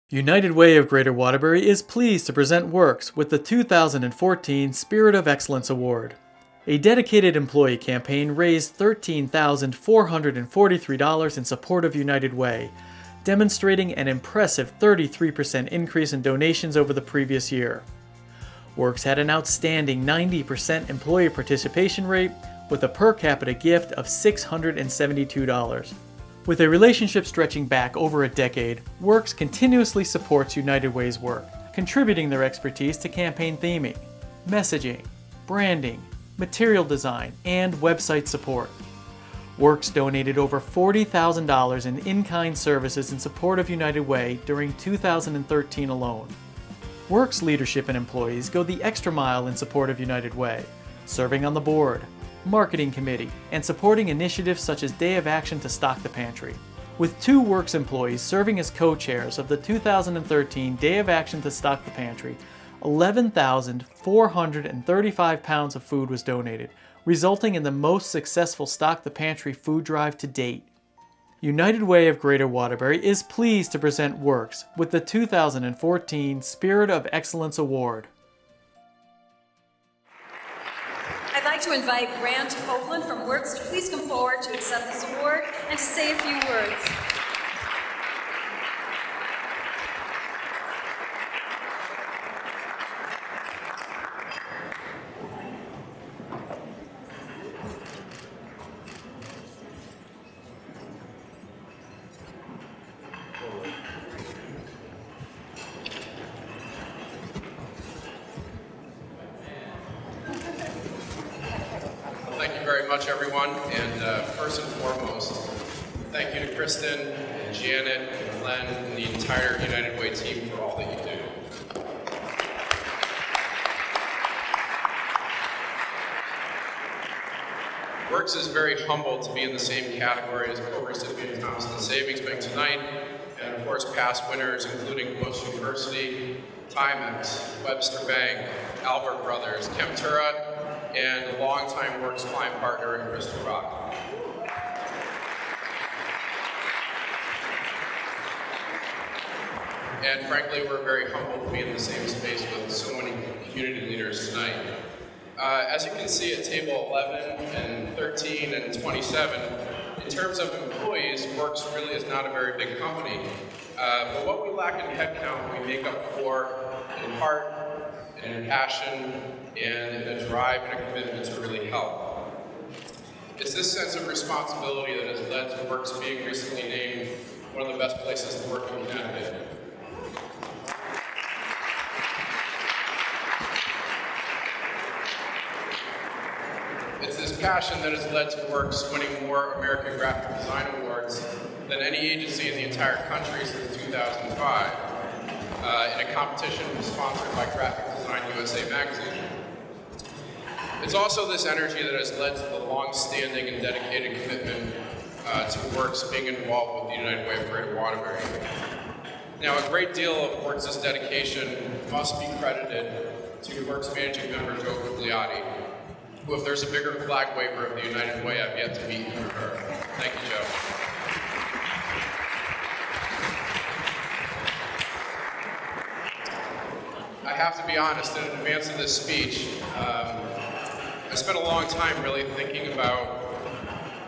United Way of Greater Waterbury is pleased to present WORX with the 2014 Spirit of Excellence Award. A dedicated employee campaign raised $13,443 in support of United Way, demonstrating an impressive 33% increase in donations over the previous year. WORX had an outstanding 90% employee participation rate with a per capita gift of $672. With a relationship stretching back over a decade, WORX continuously supports United Way's work, contributing their expertise to campaign theming, messaging, branding, material design, and website support. WORX donated over $40,000 in-kind services in support of United Way during 2013 alone. WORX leadership and employees go the extra mile in support of United Way, serving on the board, marketing committee, and supporting initiatives such as Day of Action to Stock the Pantry. With two WORX employees serving as co-chairs of the 2013 Day of Action to Stock the Pantry, 11,435 pounds of food was donated, resulting in the most successful Stock the Pantry food drive to date. United Way of Greater Waterbury is pleased to present WORX with the 2014 Spirit of Excellence Award. I'd like to invite Grant Copeland from WORX to please come forward to accept this award and to say a few words. Thank you very much, everyone. And first and foremost, thank you to Kristen and Janet and Glenn and the entire United Way team for all that you do. WORX is very humbled to be in the same category as co-recipient Thompson Savings Bank tonight, and of course past winners including Bush University, Timex, Webster Bank, Albert Brothers, Chemtura, and a longtime WORX client partner in Crystal Rock. And frankly, we're very humbled to be in the same space with so many community leaders tonight. As you can see at table 11 and 13 and 27, in terms of employees, WORX really is not a very big company. But what we lack in headcount, we make up for in heart and in passion and in a drive and a commitment to really help. It's this sense of responsibility that has led to WORX being recently named one of the best places to work in Connecticut. It's this passion that has led to WORX winning more American Graphic Design Awards than any agency in the entire country since 2005, in a competition sponsored by Graphic Design USA magazine. It's also this energy that has led to the long-standing and dedicated commitment to WORX being involved with the United Way of Greater Waterbury. Now, a great deal of WORX's dedication must be credited to WORX managing member Joe Gugliotti, who, if there's a bigger flag waver of the United Way, I've yet to meet through her. Thank you, Joe. I have to be honest, in advance of this speech, I spent a long time really thinking about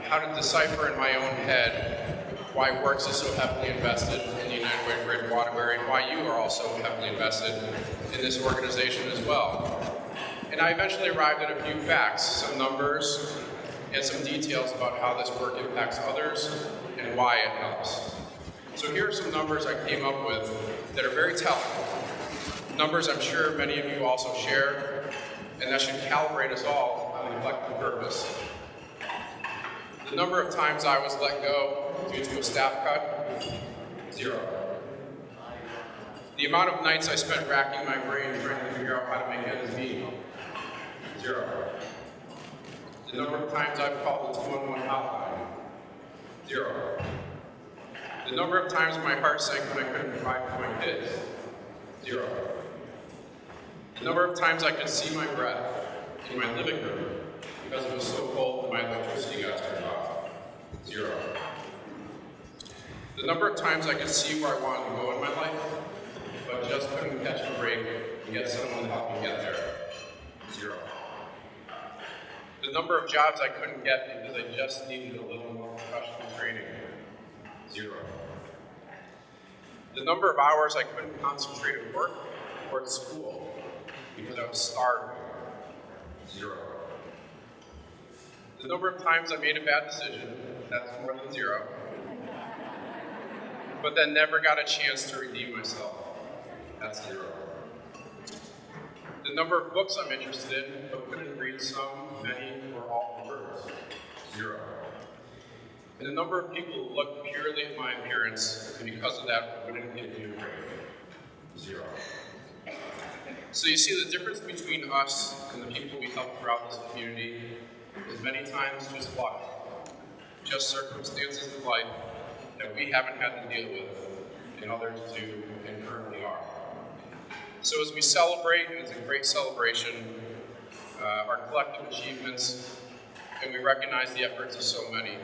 how to decipher in my own head why WORX is so heavily invested in the United Way of Greater Waterbury and why you are also heavily invested in this organization as well. And I eventually arrived at a few facts, some numbers, and some details about how this work impacts others and why it helps. So here are some numbers I came up with that are very telling. Numbers I'm sure many of you also share, and that should calibrate us all on the collective purpose. The number of times I was let go due to a staff cut, 0. The amount of nights I spent racking my brain trying to figure out how to make ends meet, 0. The number of times I've called the 211 hotline, 0. The number of times my heart sank when I couldn't provide for my kids, 0. The number of times I could see my breath in my living room because it was so cold and my electricity got turned off, 0. The number of times I could see where I wanted to go in my life, but just couldn't catch a break and get someone to help me get there. 0. The number of jobs I couldn't get because I just needed a little more professional training. 0. The number of hours I couldn't concentrate at work or at school because I was starving. 0. The number of times I made a bad decision, that's more than 0. But then never got a chance to redeem myself. That's 0. The number of books I'm interested in, but couldn't read some, many, or all the words. 0. And the number of people who look purely at my appearance, and because of that, wouldn't give me a break. 0. So you see, the difference between us and the people we help throughout this community is many times just luck, just circumstances of life that we haven't had to deal with, and others do and currently are. So as we celebrate, and it's a great celebration, our collective achievements, and we recognize the efforts of so many,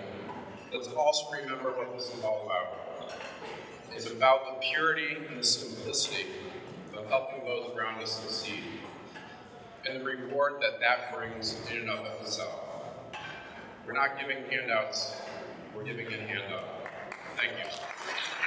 let's also remember what this is all about. It's about the purity and the simplicity of helping those around us succeed, and the reward that that brings in and of itself. We're not giving handouts, we're giving a hand up. Thank you.